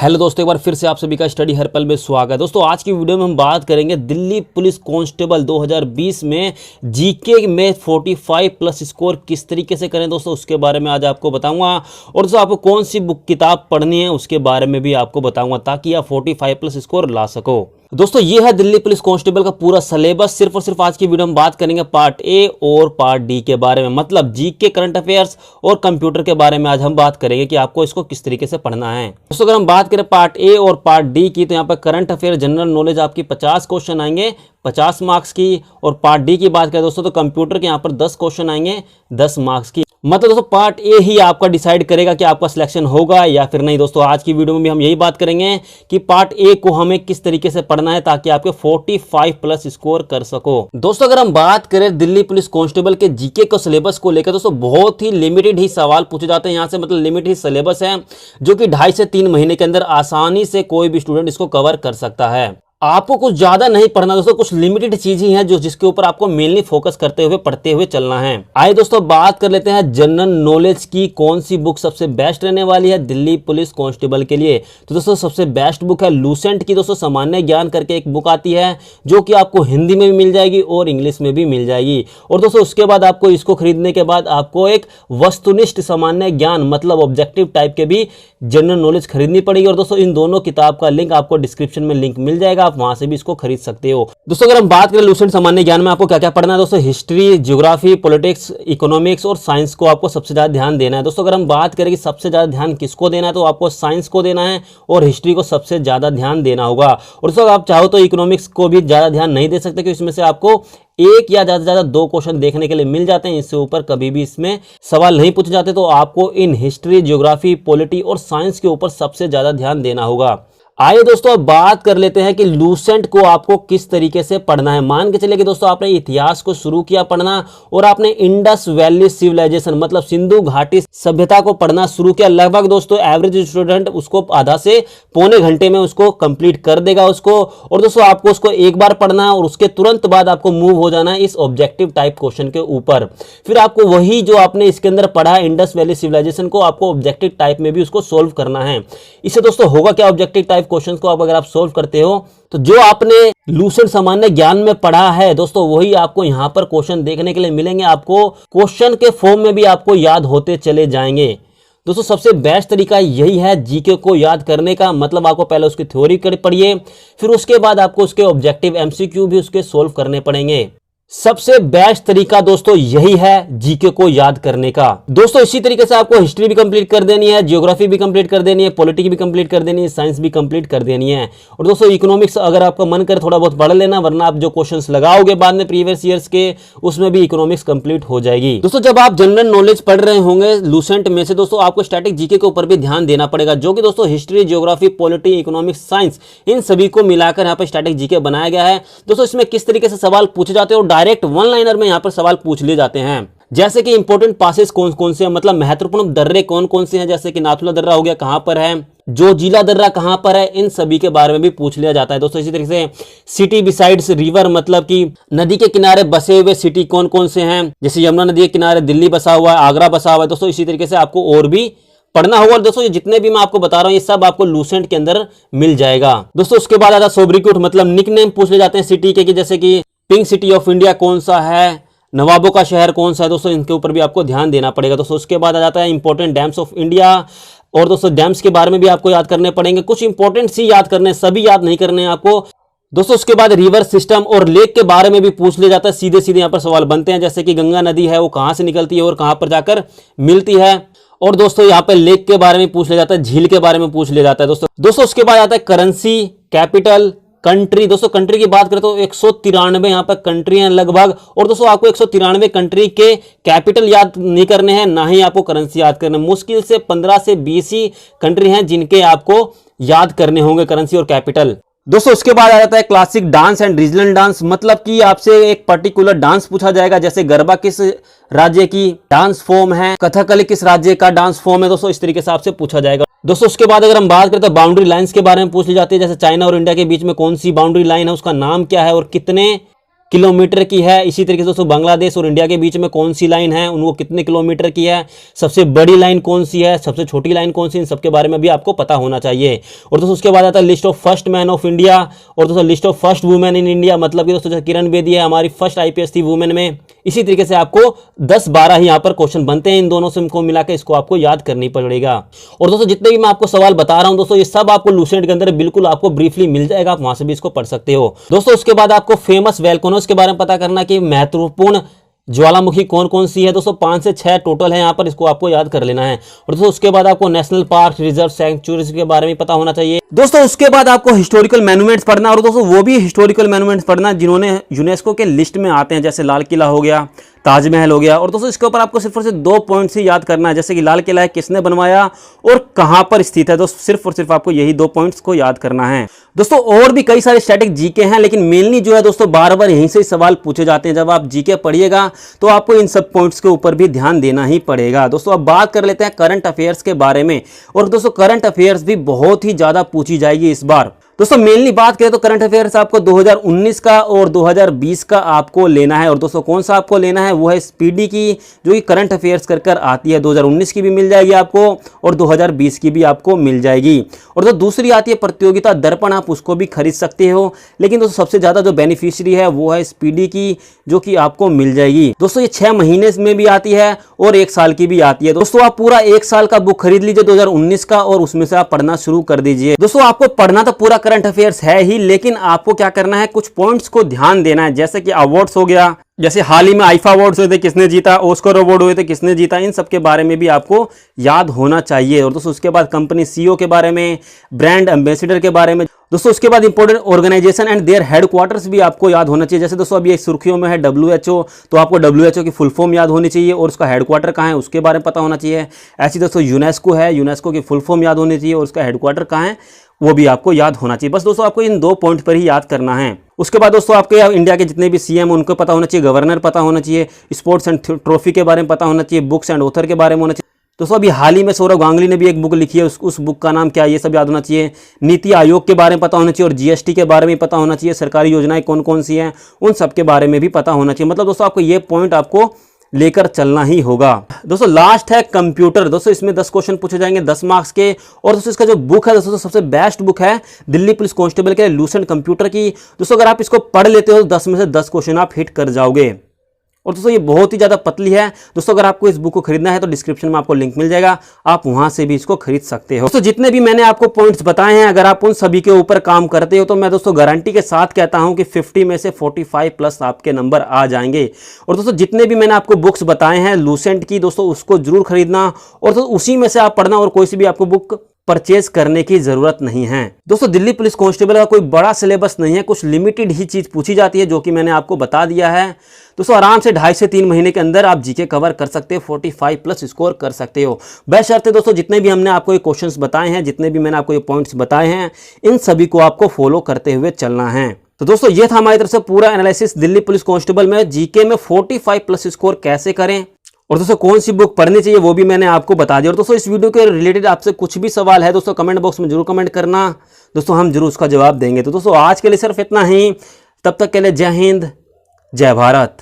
Hello दोस्तों, एक बार फिर से आप सभी का स्टडी हर पल में स्वागत है। दोस्तों आज की वीडियो में हम बात करेंगे दिल्ली पुलिस कांस्टेबल 2020 में जीके में 45 प्लस स्कोर किस तरीके से करें। दोस्तों उसके बारे में आज आपको बताऊंगा और दोस्तों आपको कौन सी बुक किताब पढ़नी है उसके बारे में भी आपको बताऊंगा ताकि आप 45 प्लस स्कोर ला सको। दोस्तों ये है दिल्ली पुलिस कांस्टेबल का पूरा सिलेबस। सिर्फ और सिर्फ आज की वीडियो में बात करेंगे पार्ट ए और पार्ट डी के बारे में, मतलब जीके, करंट अफेयर्स और कंप्यूटर के बारे में आज हम बात करेंगे कि आपको इसको किस तरीके से पढ़ना है। दोस्तों अगर हम बात करें पार्ट ए और पार्ट डी की, तो यहाँ पर करंट अफेयर जनरल नॉलेज आपकी 50 क्वेश्चन आएंगे 50 मार्क्स की, और पार्ट डी की बात करें दोस्तों तो कंप्यूटर के यहाँ पर 10 क्वेश्चन आएंगे 10 मार्क्स की। मतलब दोस्तों पार्ट ए ही आपका डिसाइड करेगा कि आपका सिलेक्शन होगा या फिर नहीं। दोस्तों आज की वीडियो में भी हम यही बात करेंगे कि पार्ट ए को हमें किस तरीके से पढ़ना है ताकि आपके 45 प्लस स्कोर कर सको। दोस्तों अगर हम बात करें दिल्ली पुलिस कांस्टेबल के जीके को सिलेबस को लेकर, दोस्तों बहुत ही लिमिटेड ही सवाल पूछे जाते हैं यहाँ से, मतलब लिमिटेड ही सिलेबस है जो कि 2.5 से 3 महीने के अंदर आसानी से कोई भी स्टूडेंट इसको कवर कर सकता है। आपको कुछ ज्यादा नहीं पढ़ना दोस्तों, कुछ लिमिटेड चीज ही है जो जिसके ऊपर आपको मेनली फोकस करते हुए पढ़ते हुए चलना है। आइए दोस्तों बात कर लेते हैं जनरल नॉलेज की कौन सी बुक सबसे बेस्ट रहने वाली है दिल्ली पुलिस कांस्टेबल के लिए। तो दोस्तों सबसे बेस्ट बुक है लूसेंट की। दोस्तों सामान्य ज्ञान करके एक बुक आती है जो कि आपको हिंदी में भी मिल जाएगी और इंग्लिश में भी मिल जाएगी। और दोस्तों उसके बाद आपको इसको खरीदने के बाद आपको एक वस्तुनिष्ठ सामान्य ज्ञान मतलब ऑब्जेक्टिव टाइप के भी जनरल नॉलेज खरीदनी पड़ेगी। और दोस्तों इन दोनों किताब का लिंक आपको डिस्क्रिप्शन में लिंक मिल जाएगा, वहां से भी इसको खरीद सकते हो। दोस्तों अगर हम बात करें लूसेंट सामान्य ज्ञान में आपको क्या क्या पढ़ना है, दोस्तों हिस्ट्री, ज्योग्राफी, पॉलिटिक्स, इकोनॉमिक्स और साइंस को आपको सबसे ज्यादा ध्यान देना है। दोस्तों अगर हम बात करें कि सबसे ज्यादा ध्यान किसको देना है, तो आपको साइंस को देना है और हिस्ट्री को सबसे ज्यादा ध्यान देना होगा। और दोस्तों आप चाहो तो इकोनॉमिक्स को भी ज्यादा ध्यान नहीं दे सकते, क्योंकि इसमें से आपको एक या ज्यादा से ज्यादा 2 क्वेश्चन देखने के लिए मिल जाते हैं, इससे ऊपर कभी भी इसमें सवाल नहीं पूछे जाते। तो आपको इन हिस्ट्री, ज्योग्राफी, पॉलिटी और साइंस के ऊपर सबसे ज्यादा ध्यान देना होगा। आइए दोस्तों अब बात कर लेते हैं कि लूसेंट को आपको किस तरीके से पढ़ना है। मान के चलिए कि दोस्तों आपने इतिहास को शुरू किया पढ़ना और आपने इंडस वैली सिविलाइजेशन मतलब सिंधु घाटी सभ्यता को पढ़ना शुरू किया। लगभग दोस्तों एवरेज स्टूडेंट उसको आधा से पौने घंटे में उसको कंप्लीट कर देगा उसको। और दोस्तों आपको उसको एक बार पढ़ना है और उसके तुरंत बाद आपको मूव हो जाना है इस ऑब्जेक्टिव टाइप क्वेश्चन के ऊपर। फिर आपको वही जो आपने इसके अंदर पढ़ा है इंडस वैली सिविलाइजेशन को आपको ऑब्जेक्टिव टाइप में भी उसको सोल्व करना है। इससे दोस्तों होगा क्या, ऑब्जेक्टिव टाइप क्वेश्चंस को आप अगर आप सोल्व करते हो तो जो आपने लूसेंट सामान्य ज्ञान में पढ़ा है दोस्तों वही आपको यहां पर क्वेश्चन देखने के लिए मिलेंगे। आपको क्वेश्चन के फॉर्म में भी आपको याद होते चले जाएंगे। दोस्तों सबसे बेस्ट तरीका यही है जीके को याद करने का, मतलब आपको पहले उसकी थ्योरी पढ़िए, फिर उसके बाद आपको उसके ऑब्जेक्टिव एमसीक्यू भी उसके सोल्व करने पड़ेंगे। सबसे बेस्ट तरीका दोस्तों यही है जीके को याद करने का। दोस्तों इसी तरीके से आपको हिस्ट्री भी कंप्लीट कर देनी है, ज्योग्राफी भी कंप्लीट कर देनी है, पॉलिटिक्स भी कंप्लीट कर देनी है, साइंस भी कंप्लीट कर देनी है। और दोस्तों इकोनॉमिक्स अगर आपका मन करे थोड़ा बहुत पढ़ लेना, वरना आप जो क्वेश्चंस लगाओगे बाद में प्रीवियस ईयर्स के उसमें भी इकोनॉमिक्स कंप्लीट हो जाएगी। दोस्तों जब आप जनरल नॉलेज पढ़ रहे होंगे लूसेंट में से, दोस्तों आपको स्टैटिक जीके के ऊपर भी ध्यान देना पड़ेगा, जो कि दोस्तों history, geography, polity, economics, science इन सभी को मिलाकर यहाँ पर स्टैटिक जीके बनाया गया है। दोस्तों इसमें किस तरीके से सवाल पूछे जाते हैं और डायरेक्ट वन लाइनर में यहाँ पर सवाल पूछ लिए जाते हैं, जैसे कि इंपॉर्टेंट पासेस कौन कौन से हैं, मतलब महत्वपूर्ण दर्रे कौन कौन से हैं, जैसे कि नाथुला दर्रा हो गया कहां पर है, जो जिला दर्रा कहां पर है, इन सभी के बारे में भी पूछ लिया जाता है। दोस्तों इसी तरीके से सिटी बिसाइड्स रिवर मतलब कि नदी के किनारे बसे हुए सिटी कौन कौन से हैं, जैसे यमुना नदी के किनारे दिल्ली बसा हुआ है, आगरा बसा हुआ है। दोस्तों इसी तरीके से आपको और भी पढ़ना होगा। दोस्तों ये जितने भी मैं आपको बता रहा हूं ये सब आपको लूसेंट के अंदर मिल जाएगा। दोस्तों उसके बाद आता सोब्रिक्यूट मतलब निकनेम पूछ ले जाते हैं सिटी के, जैसे कि पिंक सिटी ऑफ इंडिया कौन सा है, नवाबों का शहर कौन सा है। दोस्तों इनके ऊपर भी आपको ध्यान देना पड़ेगा। दोस्तों उसके बाद आ जाता है इंपॉर्टेंट डैम्स ऑफ इंडिया, और दोस्तों डैम्स के बारे में भी आपको याद करने पड़ेंगे, कुछ इंपॉर्टेंट सी याद करने, सभी याद नहीं करने हैं आपको। दोस्तों उसके बाद रिवर सिस्टम और लेक के बारे में भी पूछ लिया जाता है, सीधे सीधे यहाँ पर सवाल बनते हैं, जैसे कि गंगा नदी है वो कहाँ से निकलती है और कहाँ पर जाकर मिलती है। और दोस्तों यहाँ पे लेक के बारे में पूछ लिया जाता है, झील के बारे में पूछ लिया जाता है। दोस्तों उसके बाद आता है करेंसी, कैपिटल, कंट्री। दोस्तों कंट्री की बात करें तो 193 यहाँ पर कंट्री हैं लगभग। और दोस्तों आपको 193 कंट्री के कैपिटल याद नहीं करने हैं, ना ही आपको करेंसी याद करने। मुश्किल से 15 से 20 ही कंट्री हैं जिनके आपको याद करने होंगे करेंसी और कैपिटल। दोस्तों उसके बाद आ जाता है classic dance and regional dance, मतलब कि आपसे एक पर्टिकुलर डांस पूछा जाएगा, जैसे गरबा किस राज्य की डांस फॉर्म है, कथकली किस राज्य का डांस फॉर्म है। दोस्तों इस तरीके से आपसे पूछा जाएगा। दोस्तों उसके बाद अगर हम बात करें तो बाउंड्री लाइंस के बारे में पूछ ली जाती है, जैसे चाइना और इंडिया के बीच में कौन सी बाउंड्री लाइन है, उसका नाम क्या है और कितने किलोमीटर की है। इसी तरीके से दोस्तों बांग्लादेश और इंडिया के बीच में कौन सी लाइन है, उनको कितने किलोमीटर की है, सबसे बड़ी लाइन कौन सी है, सबसे छोटी लाइन कौन सी, इन सबके बारे में भी आपको पता होना चाहिए। और दोस्तों उसके बाद आता है list of first man of India और दोस्तों list of first women in India, मतलब कि दोस्तों जैसे किरण बेदी है हमारी फर्स्ट आईपीएस थी वुमेन में। इसी तरीके से आपको 10-12 ही यहाँ पर क्वेश्चन बनते हैं, इन दोनों से इनको मिलाकर इसको आपको याद करनी पड़ेगा। और दोस्तों जितने भी मैं आपको सवाल बता रहा हूं दोस्तों, ये सब आपको लूसेंट के अंदर बिल्कुल आपको ब्रीफली मिल जाएगा, आप वहां से भी इसको पढ़ सकते हो। दोस्तों उसके बाद आपको फेमस वोल्केनोज के बारे में पता करना कि महत्वपूर्ण ज्वालामुखी कौन कौन सी है। दोस्तों 5 से 6 टोटल है यहाँ पर, इसको आपको याद कर लेना है। और दोस्तों उसके बाद आपको नेशनल पार्क, रिजर्व, सैंक्चुरीज के बारे में पता होना चाहिए। दोस्तों उसके बाद आपको हिस्टोरिकल मॉन्यूमेंट्स पढ़ना, और दोस्तों वो भी हिस्टोरिकल मॉन्यूमेंट्स पढ़ना जिन्होंने यूनेस्को के लिस्ट में आते हैं, जैसे लाल किला हो गया, ताजमहल हो गया। और दोस्तों इसके ऊपर आपको सिर्फ और सिर्फ 2 पॉइंट्स ही याद करना है, जैसे कि लाल किला किसने बनवाया और कहां पर स्थित है। दोस्तों सिर्फ और सिर्फ आपको यही 2 पॉइंट्स को याद करना है। दोस्तों और भी कई सारे स्टैटिक जीके हैं, लेकिन मेनली जो है दोस्तों बार बार यहीं से सवाल पूछे जाते हैं। जब आप जीके पढ़िएगा तो आपको इन सब पॉइंट्स के ऊपर भी ध्यान देना ही पड़ेगा। दोस्तों अब बात कर लेते हैं करंट अफेयर्स के बारे में। और दोस्तों करंट अफेयर्स भी बहुत ही ज्यादा पूछी जाएगी इस बार। दोस्तों मेनली बात करें तो करंट अफेयर्स आपको 2019 का और 2020 का आपको लेना है। और दोस्तों कौन सा आपको लेना है, वो है स्पीडी की, जो कि करंट अफेयर्स कर कर आती है। 2019 की भी मिल जाएगी आपको और 2020 की भी आपको मिल जाएगी। और जो दूसरी आती है प्रतियोगिता दर्पण, आप उसको भी खरीद सकते हो, लेकिन दोस्तों सबसे ज्यादा जो बेनिफिशियरी है वो है स्पीडी की, जो कि आपको मिल जाएगी। दोस्तों ये 6 महीने में भी आती है और 1 साल की भी आती है। दोस्तों आप पूरा 1 साल का बुक खरीद लीजिए 2019 का, और उसमें से आप पढ़ना शुरू कर दीजिए। दोस्तों आपको पढ़ना तो पूरा करंट अफेयर्स है ही, लेकिन आपको क्या करना है, कुछ पॉइंट्स को ध्यान देना है। जैसे कि अवार्ड्स हो गया, जैसे हाल ही में आईफा अवार्ड्स हुए थे, किसने जीता, ऑस्कर अवार्ड हुए थे, किसने जीता, इन सब के बारे में भी आपको याद होना चाहिए। और दोस्तों उसके बाद कंपनी सीईओ के बारे में, ब्रांड एम्बेसडर के बारे में। दोस्तों उसके बाद important organisation and their headquarters भी आपको याद होना चाहिए। जैसे दोस्तों अभी एक सुर्खियों में है WHO, तो आपको WHO की फुल फॉर्म याद होनी चाहिए और उसका हेडक्वार्टर कहाँ है उसके बारे में पता होना चाहिए। ऐसी दोस्तों यूनेस्को है, यूनेस्को की फुल फॉर्म याद होनी चाहिए और उसका हेडक्वार्टर कहाँ है वो भी आपको याद होना चाहिए। बस दोस्तों आपको इन 2 पॉइंट पर ही याद करना है। उसके बाद दोस्तों आपके इंडिया के जितने भी सीएम उनको पता होना चाहिए, गवर्नर पता होना चाहिए, स्पोर्ट्स एंड ट्रॉफी के बारे में पता होना चाहिए, बुक्स एंड ऑथर के बारे में होना चाहिए। दोस्तों अभी हाल ही में सौरव गांगुली ने भी एक बुक लिखी है, उस बुक का नाम क्या है ये सब याद होना चाहिए। नीति आयोग के बारे में पता होना चाहिए और जीएसटी के बारे में पता होना चाहिए। सरकारी योजनाएं कौन कौन सी हैं उन सब के बारे में भी पता होना चाहिए। मतलब दोस्तों आपको ये पॉइंट आपको लेकर चलना ही होगा। दोस्तों लास्ट है कंप्यूटर। दोस्तों इसमें 10 क्वेश्चन पूछे जाएंगे 10 मार्क्स के। और दोस्तों इसका जो बुक है दोस्तों सबसे बेस्ट बुक है दिल्ली पुलिस कांस्टेबल के लूसेंट कंप्यूटर की। दोस्तों अगर आप इसको पढ़ लेते हो 10 में से 10 क्वेश्चन आप हिट कर जाओगे। और दोस्तों ये बहुत ही ज़्यादा पतली है। दोस्तों अगर आपको इस बुक को खरीदना है तो डिस्क्रिप्शन में आपको लिंक मिल जाएगा, आप वहां से भी इसको खरीद सकते हो। दोस्तों जितने भी मैंने आपको पॉइंट्स बताए हैं, अगर आप उन सभी के ऊपर काम करते हो तो मैं दोस्तों गारंटी के साथ कहता हूं कि 50 में से 45 प्लस आपके नंबर आ जाएंगे। और दोस्तों जितने भी मैंने आपको बुक्स बताए हैं लूसेंट की, दोस्तों उसको जरूर खरीदना और दोस्तों उसी में से आप पढ़ना, और कोई सी भी आपको बुक परचेज करने की जरूरत नहीं है। दोस्तों दिल्ली पुलिस कांस्टेबल का कोई बड़ा सिलेबस नहीं है, कुछ लिमिटेड ही चीज पूछी जाती है जो कि मैंने आपको बता दिया है। दोस्तों आराम से 2.5 से 3 महीने के अंदर आप जीके कवर कर सकते हो, 45 प्लस स्कोर कर सकते हो। बशर्ते दोस्तों जितने भी हमने आपको ये क्वेश्चंस बताए हैं, जितने भी मैंने आपको ये पॉइंट्स बताए हैं, इन सभी को आपको फॉलो करते हुए चलना है। तो दोस्तों ये था हमारी तरफ से पूरा एनालिसिस दिल्ली पुलिस कांस्टेबल में जीके में 45 प्लस स्कोर कैसे करें, और दोस्तों कौन सी बुक पढ़नी चाहिए वो भी मैंने आपको बता दिया। और दोस्तों इस वीडियो के रिलेटेड आपसे कुछ भी सवाल है दोस्तों कमेंट बॉक्स में जरूर कमेंट करना, दोस्तों हम जरूर उसका जवाब देंगे। तो दोस्तों आज के लिए सिर्फ इतना ही, तब तक के लिए जय हिंद, जय भारत।